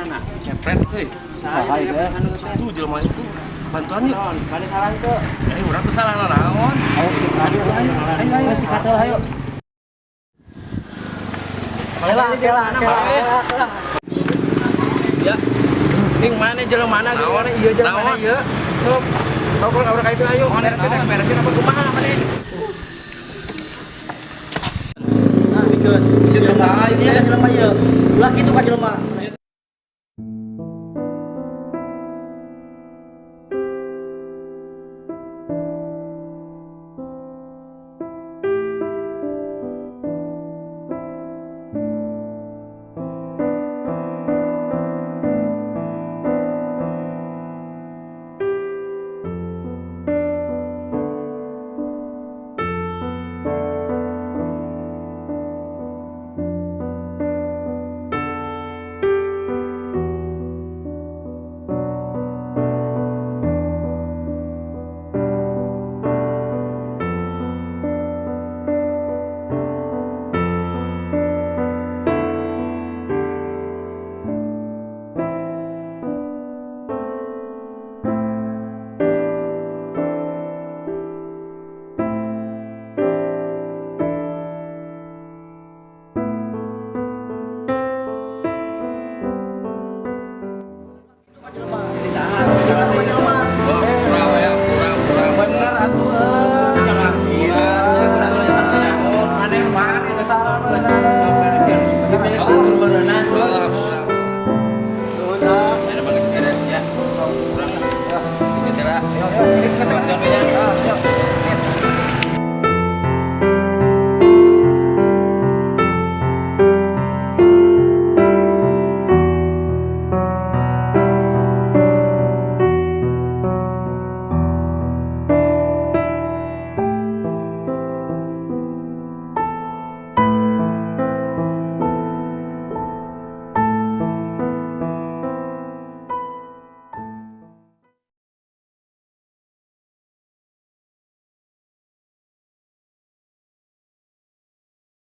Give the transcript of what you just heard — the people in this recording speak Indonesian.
mana? Kepret euy. Saha ieu? Tuh jelema itu bantuan yuk. Balik salah tuh. Urang teu salah naon. Ayo sikat ayo. Kela. Ya. Ning mana jelema mana gimana ieu jelema mana ieu? Sok. Kau kalau ka itu ayo. Beresin apa kumaha mana? Nah, dikeun. Jelema ieu. Ulah kitu ka jelema.